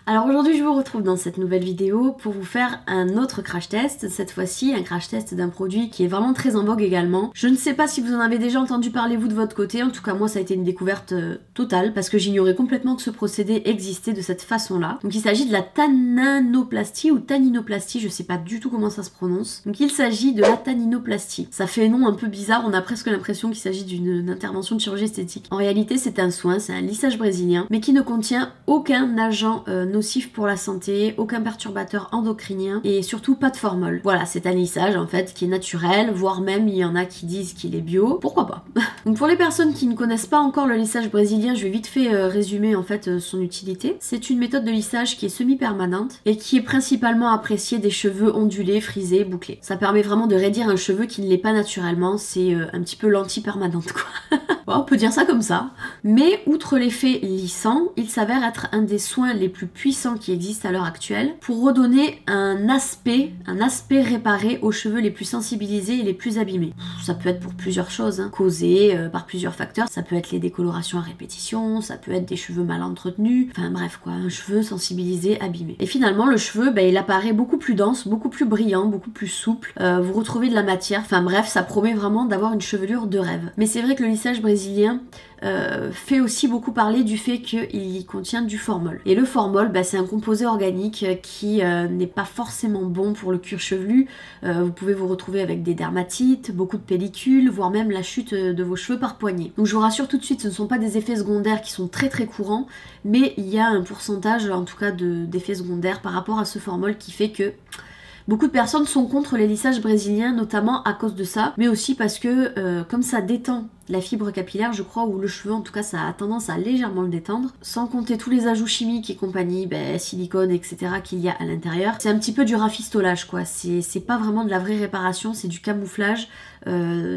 Alors aujourd'hui je vous retrouve dans cette nouvelle vidéo pour vous faire un autre crash test, cette fois-ci un crash test d'un produit qui est vraiment très en vogue également. Je ne sais pas si vous en avez déjà entendu parler vous de votre côté, en tout cas moi ça a été une découverte totale parce que j'ignorais complètement que ce procédé existait de cette façon-là. Donc il s'agit de la tanninoplastie ou tanninoplastie, je sais pas du tout comment ça se prononce. Donc il s'agit de la tanninoplastie. Ça fait un nom un peu bizarre, on a presque l'impression qu'il s'agit d'une intervention de chirurgie esthétique. En réalité c'est un soin, c'est un lissage brésilien, mais qui ne contient aucun agent nocif pour la santé, aucun perturbateur endocrinien et surtout pas de formol. Voilà, c'est un lissage en fait qui est naturel, voire même il y en a qui disent qu'il est bio, pourquoi pas. Donc pour les personnes qui ne connaissent pas encore le lissage brésilien, je vais vite fait résumer en fait son utilité. C'est une méthode de lissage qui est semi-permanente et qui est principalement appréciée des cheveux ondulés, frisés, bouclés. Ça permet vraiment de raidir un cheveu qui ne l'est pas naturellement, c'est un petit peu l'anti-permanente quoi. Bon, on peut dire ça comme ça. Mais outre l'effet lissant, il s'avère être un des soins les plus puissants qui existent à l'heure actuelle pour redonner un aspect réparé aux cheveux les plus sensibilisés et les plus abîmés. Ça peut être pour plusieurs choses, hein, causé par plusieurs facteurs. Ça peut être les décolorations à répétition, ça peut être des cheveux mal entretenus, enfin bref quoi, un cheveu sensibilisé, abîmé. Et finalement le cheveu, il apparaît beaucoup plus dense, beaucoup plus brillant, beaucoup plus souple. Vous retrouvez de la matière, enfin bref, ça promet vraiment d'avoir une chevelure de rêve. Mais c'est vrai que le lissage brésilien fait aussi beaucoup parler du fait qu'il contient du formol. Et le formol, c'est un composé organique qui n'est pas forcément bon pour le cuir chevelu. Vous pouvez vous retrouver avec des dermatites, beaucoup de pellicules, voire même la chute de vos cheveux par poignée. Donc je vous rassure tout de suite, ce ne sont pas des effets secondaires qui sont très très courants, mais il y a un pourcentage en tout cas d'effets secondaires par rapport à ce formol qui fait que beaucoup de personnes sont contre les lissages brésiliens, notamment à cause de ça, mais aussi parce que comme ça détend la fibre capillaire, je crois, ou le cheveu, en tout cas ça a tendance à légèrement le détendre, sans compter tous les ajouts chimiques et compagnie, silicone, etc. qu'il y a à l'intérieur. C'est un petit peu du rafistolage quoi, c'est pas vraiment de la vraie réparation, c'est du camouflage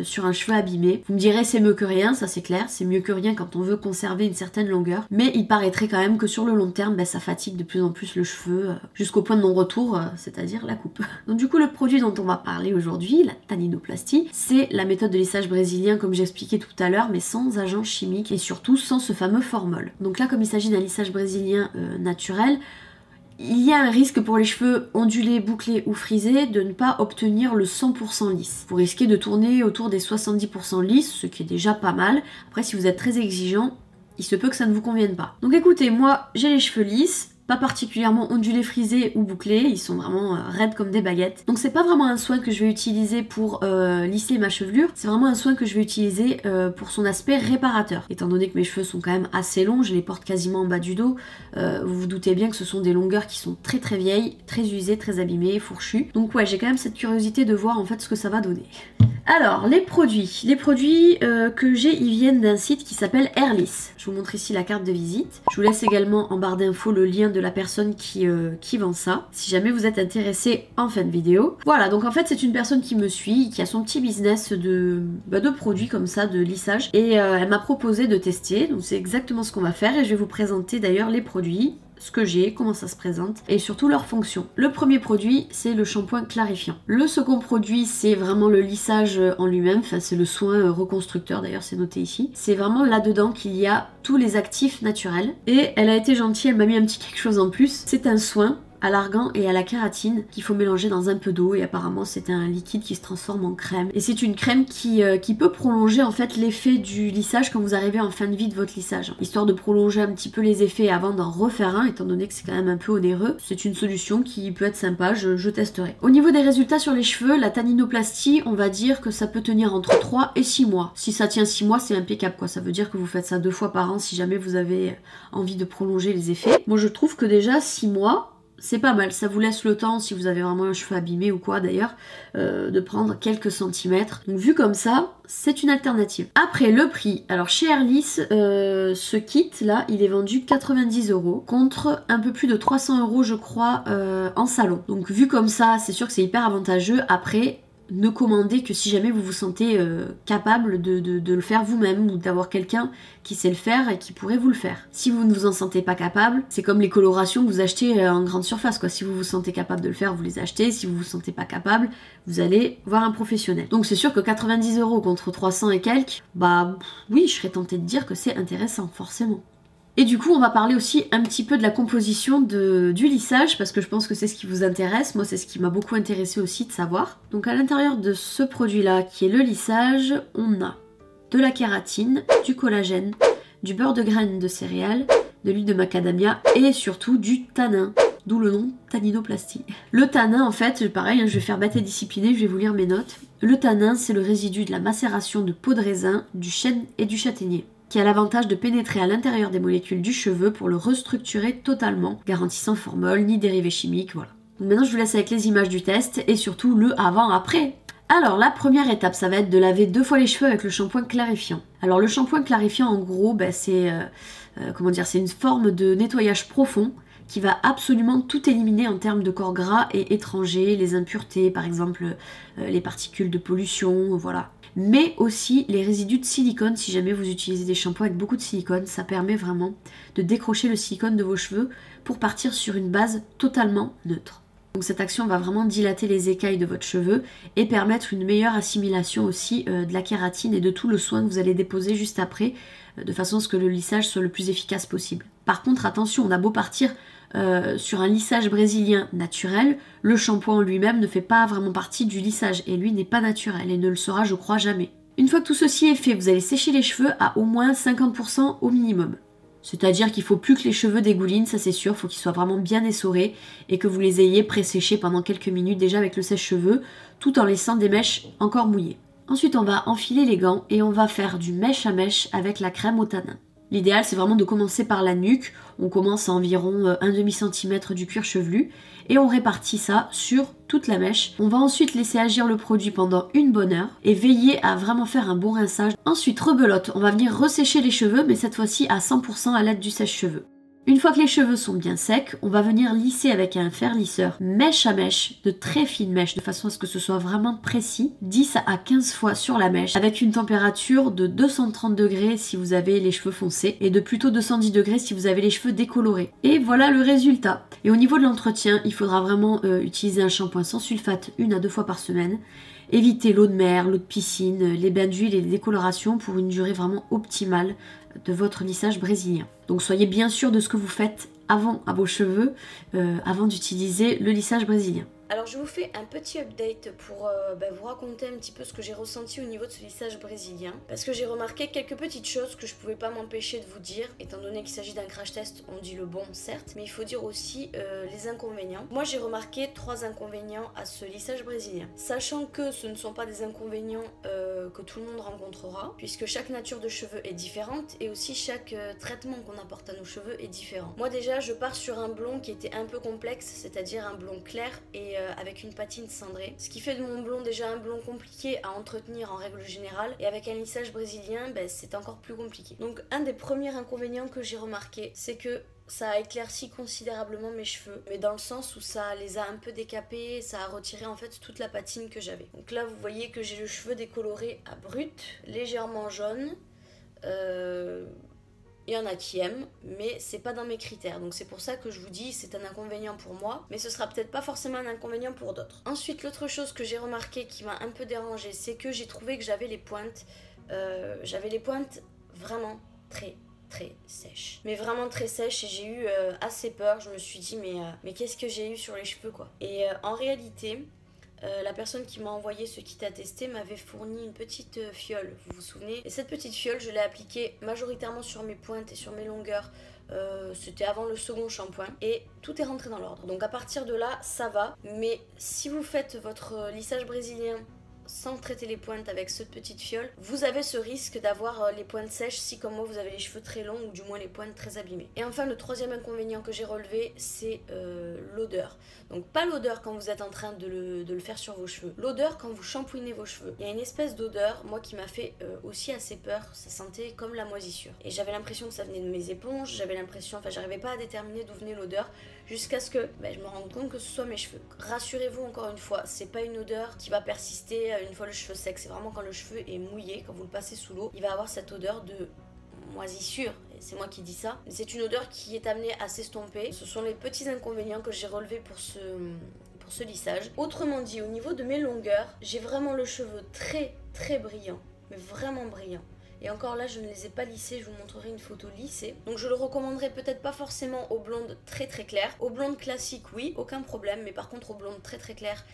sur un cheveu abîmé. Vous me direz c'est mieux que rien, ça c'est clair, c'est mieux que rien quand on veut conserver une certaine longueur, mais il paraîtrait quand même que sur le long terme, ça fatigue de plus en plus le cheveu, jusqu'au point de non-retour, c'est-à-dire la coupe. Donc du coup le produit dont on va parler aujourd'hui, la tanninoplastie, c'est la méthode de lissage brésilien comme j'expliquais tout à l'heure, mais sans agents chimiques et surtout sans ce fameux formol. Donc là, comme il s'agit d'un lissage brésilien naturel, il y a un risque pour les cheveux ondulés, bouclés ou frisés de ne pas obtenir le 100% lisse. Vous risquez de tourner autour des 70% lisse, ce qui est déjà pas mal. Après, si vous êtes très exigeant, il se peut que ça ne vous convienne pas. Donc écoutez, moi j'ai les cheveux lisses, pas particulièrement ondulés, frisés ou bouclés, ils sont vraiment raides comme des baguettes. Donc c'est pas vraiment un soin que je vais utiliser pour lisser ma chevelure, c'est vraiment un soin que je vais utiliser pour son aspect réparateur. Étant donné que mes cheveux sont quand même assez longs, je les porte quasiment en bas du dos, vous vous doutez bien que ce sont des longueurs qui sont très très vieilles, très usées, très abîmées, fourchues. Donc ouais, j'ai quand même cette curiosité de voir en fait ce que ça va donner. Alors, les produits que j'ai, ils viennent d'un site qui s'appelle Airliss. Je vous montre ici la carte de visite. Je vous laisse également en barre d'infos le lien de la personne qui vend ça, si jamais vous êtes intéressé en fin de vidéo. Voilà, donc en fait c'est une personne qui me suit, qui a son petit business de produits comme ça, de lissage, et elle m'a proposé de tester, donc c'est exactement ce qu'on va faire, et je vais vous présenter d'ailleurs les produits, ce que j'ai, comment ça se présente et surtout leurs fonctions. Le premier produit c'est le shampoing clarifiant. Le second produit c'est vraiment le lissage en lui-même, enfin c'est le soin reconstructeur d'ailleurs c'est noté ici. C'est vraiment là-dedans qu'il y a tous les actifs naturels et elle a été gentille, elle m'a mis un petit quelque chose en plus. C'est un soin à l'argan et à la kératine qu'il faut mélanger dans un peu d'eau et apparemment c'est un liquide qui se transforme en crème et c'est une crème qui peut prolonger en fait l'effet du lissage quand vous arrivez en fin de vie de votre lissage, histoire de prolonger un petit peu les effets avant d'en refaire un, étant donné que c'est quand même un peu onéreux. C'est une solution qui peut être sympa, je testerai. Au niveau des résultats sur les cheveux, la tanninoplastie, on va dire que ça peut tenir entre 3 et 6 mois. Si ça tient 6 mois c'est impeccable quoi, ça veut dire que vous faites ça 2 fois par an si jamais vous avez envie de prolonger les effets. Moi je trouve que déjà 6 mois c'est pas mal, ça vous laisse le temps, si vous avez vraiment un cheveu abîmé ou quoi d'ailleurs, de prendre quelques centimètres. Donc vu comme ça, c'est une alternative. Après le prix, alors chez Airliss, ce kit là, il est vendu 90 € contre un peu plus de 300 € je crois en salon. Donc vu comme ça, c'est sûr que c'est hyper avantageux. Après, ne commandez que si jamais vous vous sentez capable de le faire vous-même ou d'avoir quelqu'un qui sait le faire et qui pourrait vous le faire. Si vous ne vous en sentez pas capable, c'est comme les colorations que vous achetez en grande surface quoi. Si vous vous sentez capable de le faire, vous les achetez. Si vous vous sentez pas capable, vous allez voir un professionnel. Donc c'est sûr que 90 € contre 300 et quelques, oui, je serais tentée de dire que c'est intéressant, forcément. Et du coup, on va parler aussi un petit peu de la composition du lissage, parce que je pense que c'est ce qui vous intéresse. Moi, c'est ce qui m'a beaucoup intéressé aussi de savoir. Donc à l'intérieur de ce produit-là, qui est le lissage, on a de la kératine, du collagène, du beurre de graines de céréales, de l'huile de macadamia et surtout du tanin. D'où le nom tanninoplastie. Le tanin, en fait, pareil, je vais faire bête et disciplinée, je vais vous lire mes notes. Le tanin, c'est le résidu de la macération de peau de raisin, du chêne et du châtaignier, qui a l'avantage de pénétrer à l'intérieur des molécules du cheveu pour le restructurer totalement, garantissant formol ni dérivés chimiques, voilà. Donc maintenant, je vous laisse avec les images du test et surtout le avant-après. Alors, la première étape, ça va être de laver 2 fois les cheveux avec le shampoing clarifiant. Alors, le shampoing clarifiant, en gros, c'est c'est une forme de nettoyage profond qui va absolument tout éliminer en termes de corps gras et étrangers, les impuretés, par exemple les particules de pollution, voilà. Mais aussi les résidus de silicone, si jamais vous utilisez des shampoings avec beaucoup de silicone, ça permet vraiment de décrocher le silicone de vos cheveux pour partir sur une base totalement neutre. Donc cette action va vraiment dilater les écailles de votre cheveu et permettre une meilleure assimilation aussi de la kératine et de tout le soin que vous allez déposer juste après, de façon à ce que le lissage soit le plus efficace possible. Par contre, attention, on a beau partir sur un lissage brésilien naturel, le shampoing en lui-même ne fait pas vraiment partie du lissage et lui n'est pas naturel et ne le sera, je crois, jamais. Une fois que tout ceci est fait, vous allez sécher les cheveux à au moins 50% au minimum. C'est-à-dire qu'il ne faut plus que les cheveux dégoulinent, ça c'est sûr, il faut qu'ils soient vraiment bien essorés et que vous les ayez pré-séchés pendant quelques minutes déjà avec le sèche-cheveux, tout en laissant des mèches encore mouillées. Ensuite, on va enfiler les gants et on va faire du mèche à mèche avec la crème au tanin. L'idéal, c'est vraiment de commencer par la nuque. On commence à environ 1,5 cm du cuir chevelu et on répartit ça sur toute la mèche. On va ensuite laisser agir le produit pendant une bonne heure et veiller à vraiment faire un bon rinçage. Ensuite, rebelote, on va venir ressécher les cheveux, mais cette fois-ci à 100% à l'aide du sèche-cheveux. Une fois que les cheveux sont bien secs, on va venir lisser avec un fer lisseur mèche à mèche, de très fines mèches, de façon à ce que ce soit vraiment précis, 10 à 15 fois sur la mèche, avec une température de 230 degrés si vous avez les cheveux foncés, et de plutôt 210 degrés si vous avez les cheveux décolorés. Et voilà le résultat. Et au niveau de l'entretien, il faudra vraiment utiliser un shampoing sans sulfate 1 à 2 fois par semaine. Évitez l'eau de mer, l'eau de piscine, les bains d'huile et les décolorations pour une durée vraiment optimale de votre lissage brésilien. Donc soyez bien sûr de ce que vous faites avant à vos cheveux, avant d'utiliser le lissage brésilien. Alors je vous fais un petit update pour vous raconter un petit peu ce que j'ai ressenti au niveau de ce lissage brésilien. Parce que j'ai remarqué quelques petites choses que je pouvais pas m'empêcher de vous dire. Étant donné qu'il s'agit d'un crash test, on dit le bon certes, mais il faut dire aussi les inconvénients. Moi j'ai remarqué 3 inconvénients à ce lissage brésilien. Sachant que ce ne sont pas des inconvénients que tout le monde rencontrera, puisque chaque nature de cheveux est différente et aussi chaque traitement qu'on apporte à nos cheveux est différent. Moi déjà je pars sur un blond qui était un peu complexe, c'est-à-dire un blond clair et avec une patine cendrée. Ce qui fait de mon blond déjà un blond compliqué à entretenir en règle générale, et avec un lissage brésilien, c'est encore plus compliqué. Donc un des premiers inconvénients que j'ai remarqué, c'est que ça a éclairci considérablement mes cheveux, mais dans le sens où ça les a un peu décapés, ça a retiré en fait toute la patine que j'avais. Donc là vous voyez que j'ai le cheveu décoloré à brut, légèrement jaune. Il y en a qui aiment, mais c'est pas dans mes critères. Donc c'est pour ça que je vous dis c'est un inconvénient pour moi, mais ce sera peut-être pas forcément un inconvénient pour d'autres. Ensuite, l'autre chose que j'ai remarqué qui m'a un peu dérangée, c'est que j'ai trouvé que j'avais les pointes vraiment très sèches. Mais vraiment très sèches, et j'ai eu assez peur. Je me suis dit mais qu'est-ce que j'ai eu sur les cheveux quoi. Et en réalité, la personne qui m'a envoyé ce kit à tester m'avait fourni une petite fiole, vous vous souvenez? Et cette petite fiole, je l'ai appliquée majoritairement sur mes pointes et sur mes longueurs. C'était avant le second shampoing et tout est rentré dans l'ordre. Donc à partir de là, ça va. Mais si vous faites votre lissage brésilien sans traiter les pointes avec cette petite fiole, vous avez ce risque d'avoir les pointes sèches si comme moi vous avez les cheveux très longs ou du moins les pointes très abîmées. Et enfin le troisième inconvénient que j'ai relevé, c'est l'odeur. Donc pas l'odeur quand vous êtes en train de le faire sur vos cheveux, l'odeur quand vous shampouinez vos cheveux. Il y a une espèce d'odeur, moi qui m'a fait aussi assez peur, ça sentait comme la moisissure. Et j'avais l'impression que ça venait de mes éponges, j'avais l'impression, j'arrivais pas à déterminer d'où venait l'odeur, jusqu'à ce que je me rende compte que ce soit mes cheveux. Rassurez-vous encore une fois, c'est pas une odeur qui va persister une fois le cheveu sec, c'est vraiment quand le cheveu est mouillé, quand vous le passez sous l'eau, il va avoir cette odeur de moisissure, et c'est moi qui dis ça, mais c'est une odeur qui est amenée à s'estomper. Ce sont les petits inconvénients que j'ai relevés pour ce lissage. Autrement dit, au niveau de mes longueurs, j'ai vraiment le cheveu très brillant, mais vraiment brillant. Et encore là, je ne les ai pas lissés, je vous montrerai une photo lissée. Donc je le recommanderais peut-être pas forcément aux blondes très très claires. Aux blondes classiques, oui, aucun problème, mais par contre aux blondes très très claires,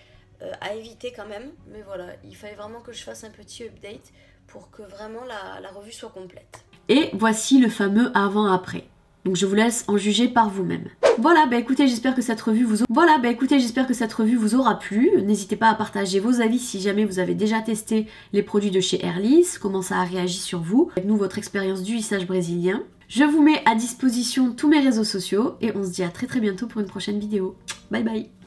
à éviter quand même. Mais voilà, il fallait vraiment que je fasse un petit update pour que vraiment la revue soit complète. Et voici le fameux avant-après. Donc je vous laisse en juger par vous-même. Voilà, bah écoutez, j'espère que cette revue vous aura plu. N'hésitez pas à partager vos avis si jamais vous avez déjà testé les produits de chez Airlisse, comment ça a réagi sur vous, avec nous votre expérience du lissage brésilien. Je vous mets à disposition tous mes réseaux sociaux et on se dit à très bientôt pour une prochaine vidéo. Bye bye.